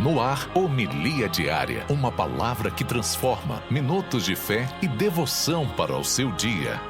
No ar, Homilia Diária, uma palavra que transforma, minutos de fé e devoção para o seu dia.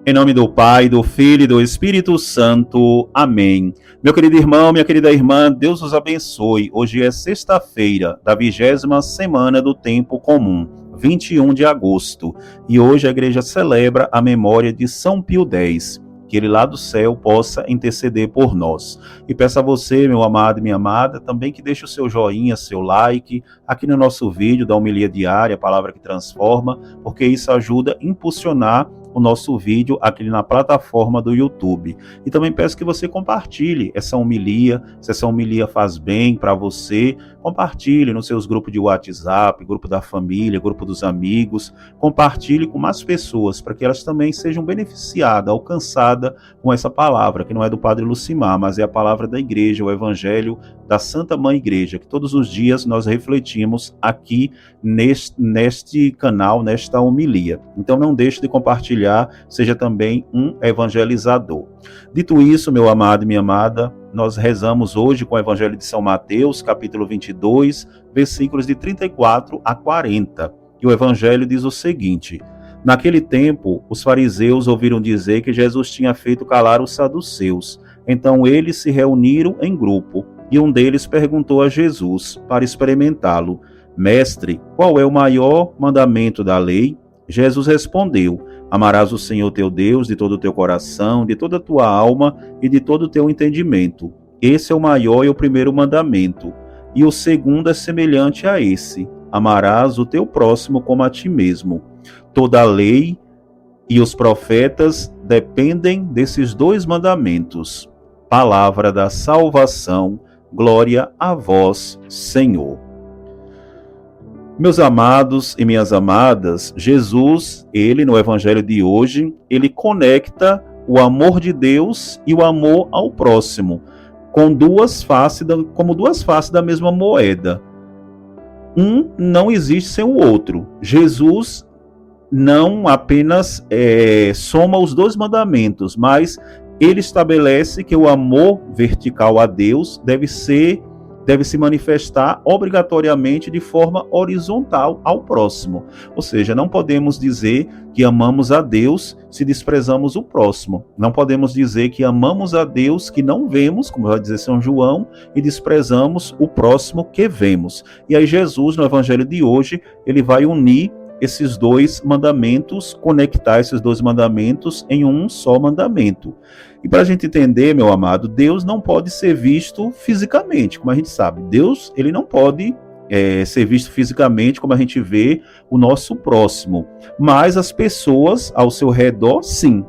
Em nome do Pai, do Filho e do Espírito Santo. Amém. Meu querido irmão, minha querida irmã, Deus os abençoe. Hoje é sexta-feira da 20ª semana do Tempo Comum, 21 de agosto. E hoje a igreja celebra a memória de São Pio X. Que ele lá do céu possa interceder por nós. E peço a você, meu amado e minha amada, também que deixe o seu joinha, seu like, aqui no nosso vídeo da Homilia Diária, a palavra que transforma, porque isso ajuda a impulsionar o nosso vídeo aqui na plataforma do YouTube. E também peço que você compartilhe essa homilia, se essa homilia faz bem para você, compartilhe nos seus grupos de WhatsApp, grupo da família, grupo dos amigos, compartilhe com mais pessoas, para que elas também sejam beneficiadas, alcançadas com essa palavra, que não é do Padre Lucimar, mas é a palavra da igreja, o evangelho da Santa Mãe Igreja, que todos os dias nós refletimos aqui neste canal, nesta homilia. Então não deixe de compartilhar, seja também um evangelizador. Dito isso, meu amado e minha amada, nós rezamos hoje com o Evangelho de São Mateus, capítulo 22, versículos de 34 a 40. E o Evangelho diz o seguinte: naquele tempo, os fariseus ouviram dizer que Jesus tinha feito calar os saduceus. Então eles se reuniram em grupo, e um deles perguntou a Jesus, para experimentá-lo: Mestre, qual é o maior mandamento da lei? Jesus respondeu: Amarás o Senhor teu Deus de todo o teu coração, de toda a tua alma e de todo o teu entendimento. Esse é o maior e o primeiro mandamento. E o segundo é semelhante a esse: amarás o teu próximo como a ti mesmo. Toda a lei e os profetas dependem desses dois mandamentos. Palavra da salvação, glória a vós, Senhor. Meus amados e minhas amadas, Jesus, ele no evangelho de hoje, ele conecta o amor de Deus e o amor ao próximo, como duas faces da mesma moeda. Um não existe sem o outro. Jesus não apenas soma os dois mandamentos, mas ele estabelece que o amor vertical a Deus deve se manifestar obrigatoriamente de forma horizontal ao próximo. Ou seja, não podemos dizer que amamos a Deus se desprezamos o próximo. Não podemos dizer que amamos a Deus que não vemos, como vai dizer São João, e desprezamos o próximo que vemos. E aí Jesus, no evangelho de hoje, ele vai unir esses dois mandamentos, conectar esses dois mandamentos em um só mandamento. E para a gente entender, meu amado, Deus não pode ser visto fisicamente, como a gente sabe. Deus, ele não pode ser visto fisicamente como a gente vê o nosso próximo. Mas as pessoas ao seu redor, sim.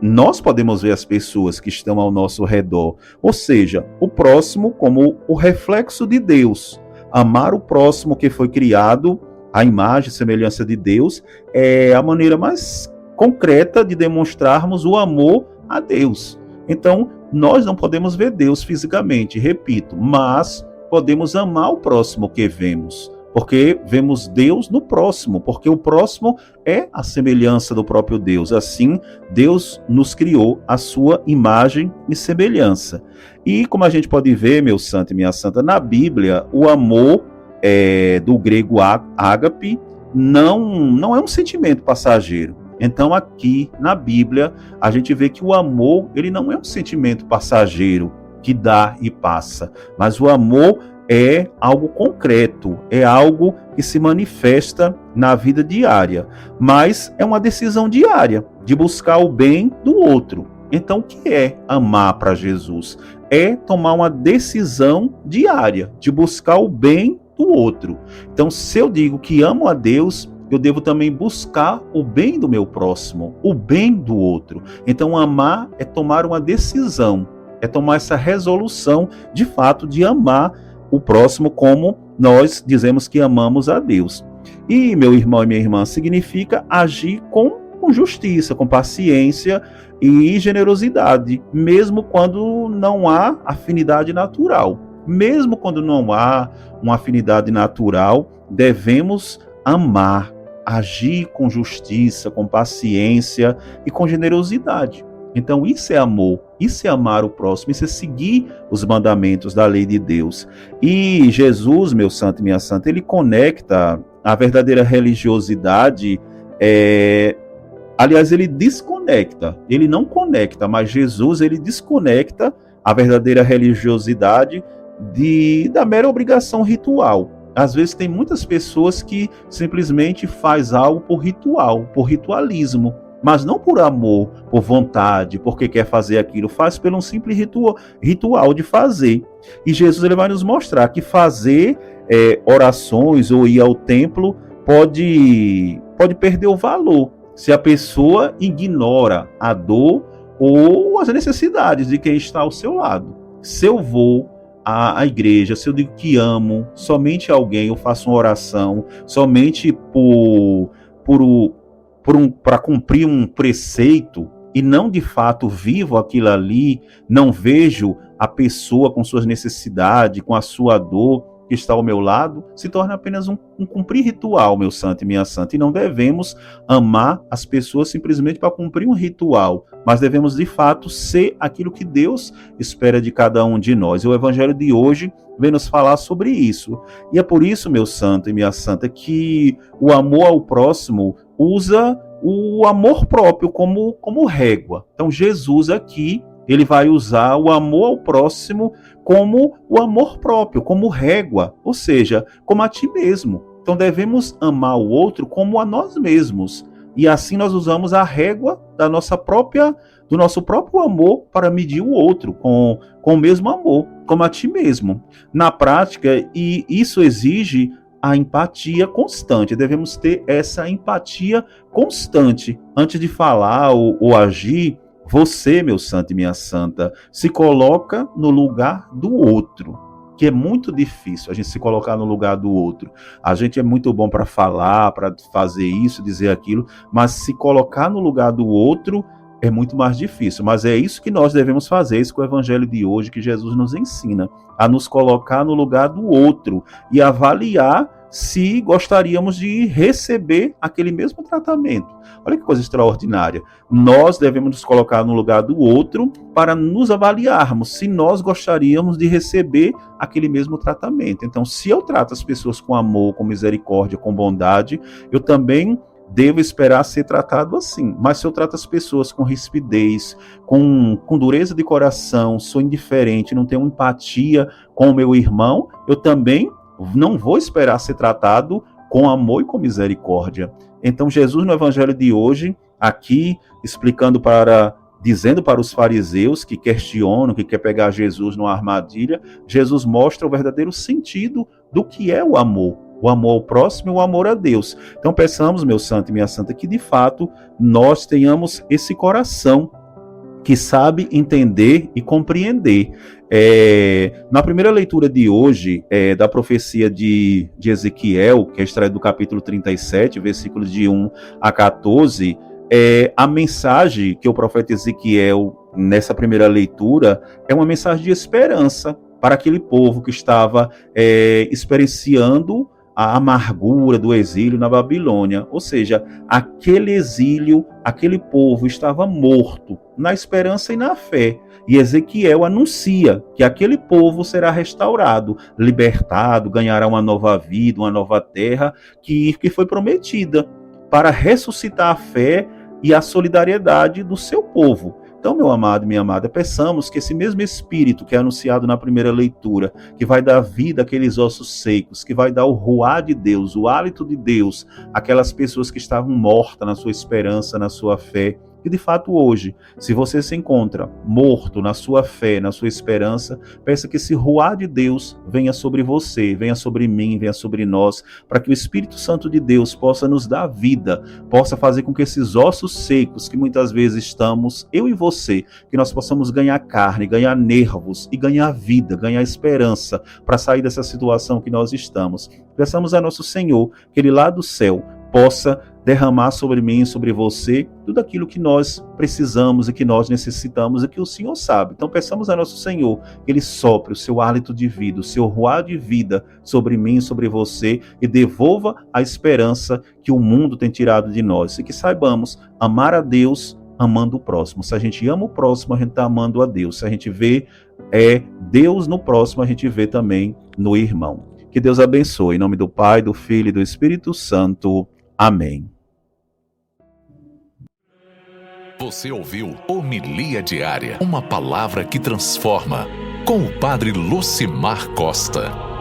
Nós podemos ver as pessoas que estão ao nosso redor. Ou seja, o próximo como o reflexo de Deus. Amar o próximo que foi criado a imagem e semelhança de Deus é a maneira mais concreta de demonstrarmos o amor a Deus. Então, nós não podemos ver Deus fisicamente, repito, mas podemos amar o próximo que vemos, porque vemos Deus no próximo, porque o próximo é a semelhança do próprio Deus. Assim, Deus nos criou a sua imagem e semelhança. E como a gente pode ver, meu santo e minha santa, na Bíblia, o amor do grego ágape, não é um sentimento passageiro. Então aqui na Bíblia a gente vê que o amor, ele não é um sentimento passageiro que dá e passa, mas o amor é algo concreto, é algo que se manifesta na vida diária, mas é uma decisão diária de buscar o bem do outro. Então o que é amar para Jesus? É tomar uma decisão diária de buscar o bem do outro. Então, se eu digo que amo a Deus, eu devo também buscar o bem do meu próximo, o bem do outro. Então, amar é tomar uma decisão, é tomar essa resolução, de fato, de amar o próximo como nós dizemos que amamos a Deus. E, meu irmão e minha irmã, significa agir com justiça, com paciência e generosidade, mesmo quando não há afinidade natural. Mesmo quando não há uma afinidade natural, devemos amar agir com justiça, com paciência e com generosidade. Então isso é amor, isso é amar o próximo, isso é seguir os mandamentos da lei de Deus. E Jesus, meu santo e minha santa, ele conecta a verdadeira religiosidade, aliás, ele desconecta, ele não conecta, mas Jesus, ele desconecta a verdadeira religiosidade da mera obrigação ritual. Às vezes tem muitas pessoas que simplesmente faz algo por ritual, por ritualismo, mas não por amor, por vontade, porque quer fazer aquilo, faz pelo um simples ritual de fazer. E Jesus ele vai nos mostrar que fazer orações ou ir ao templo pode perder o valor se a pessoa ignora a dor ou as necessidades de quem está ao seu lado. Se eu vou à igreja, se eu digo que amo somente alguém, eu faço uma oração somente para cumprir um preceito e não de fato vivo aquilo ali, não vejo a pessoa com suas necessidades, com a sua dor que está ao meu lado, se torna apenas um cumprir ritual, meu santo e minha santa. E não devemos amar as pessoas simplesmente para cumprir um ritual, mas devemos de fato ser aquilo que Deus espera de cada um de nós. E o evangelho de hoje vem nos falar sobre isso. E é por isso, meu santo e minha santa, que o amor ao próximo usa o amor próprio como régua. Então Jesus aqui, ele vai usar o amor ao próximo como o amor próprio, como régua, ou seja, como a ti mesmo. Então devemos amar o outro como a nós mesmos. E assim nós usamos a régua do nosso próprio amor para medir o outro com o mesmo amor, como a ti mesmo. Na prática, e isso exige a empatia constante. Devemos ter essa empatia constante. Antes de falar ou agir, você, meu santo e minha santa, se coloca no lugar do outro, que é muito difícil a gente se colocar no lugar do outro. A gente é muito bom para falar, para fazer isso, dizer aquilo, mas se colocar no lugar do outro é muito mais difícil. Mas é isso que nós devemos fazer, isso que o evangelho de hoje, que Jesus nos ensina, a nos colocar no lugar do outro e avaliar se gostaríamos de receber aquele mesmo tratamento. Olha que coisa extraordinária. Nós devemos nos colocar no lugar do outro para nos avaliarmos se nós gostaríamos de receber aquele mesmo tratamento. Então, se eu trato as pessoas com amor, com misericórdia, com bondade, eu também devo esperar ser tratado assim. Mas se eu trato as pessoas com rispidez, com dureza de coração, sou indiferente, não tenho empatia com o meu irmão, eu também não vou esperar ser tratado com amor e com misericórdia. Então Jesus no evangelho de hoje, aqui dizendo para os fariseus que questionam, que quer pegar Jesus numa armadilha, Jesus mostra o verdadeiro sentido do que é o amor ao próximo e o amor a Deus. Então peçamos, meu santo e minha santa, que de fato nós tenhamos esse coração que sabe entender e compreender. Na primeira leitura de hoje, da profecia de Ezequiel, que é extraída do capítulo 37, versículos de 1 a 14, a mensagem que o profeta Ezequiel, nessa primeira leitura, é uma mensagem de esperança para aquele povo que estava experienciando a amargura do exílio na Babilônia. Ou seja, aquele exílio, aquele povo estava morto na esperança e na fé. E Ezequiel anuncia que aquele povo será restaurado, libertado, ganhará uma nova vida, uma nova terra que foi prometida para ressuscitar a fé e a solidariedade do seu povo. Então, meu amado e minha amada, peçamos que esse mesmo Espírito que é anunciado na primeira leitura, que vai dar vida àqueles ossos secos, que vai dar o ruá de Deus, o hálito de Deus, àquelas pessoas que estavam mortas na sua esperança, na sua fé, que de fato hoje, se você se encontra morto na sua fé, na sua esperança, peça que esse ruá de Deus venha sobre você, venha sobre mim, venha sobre nós, para que o Espírito Santo de Deus possa nos dar vida, possa fazer com que esses ossos secos que muitas vezes estamos, eu e você, que nós possamos ganhar carne, ganhar nervos e ganhar vida, ganhar esperança para sair dessa situação que nós estamos. Peçamos a nosso Senhor que Ele lá do céu possa derramar sobre mim e sobre você tudo aquilo que nós precisamos e que nós necessitamos e que o Senhor sabe. Então peçamos a nosso Senhor que Ele sopre o seu hálito de vida, o seu ruar de vida sobre mim e sobre você e devolva a esperança que o mundo tem tirado de nós. E que saibamos amar a Deus amando o próximo. Se a gente ama o próximo, a gente está amando a Deus. Se a gente vê Deus no próximo, a gente vê também no irmão. Que Deus abençoe. Em nome do Pai, do Filho e do Espírito Santo. Amém. Você ouviu Homilia Diária, uma palavra que transforma, com o Padre Lucimar Costa.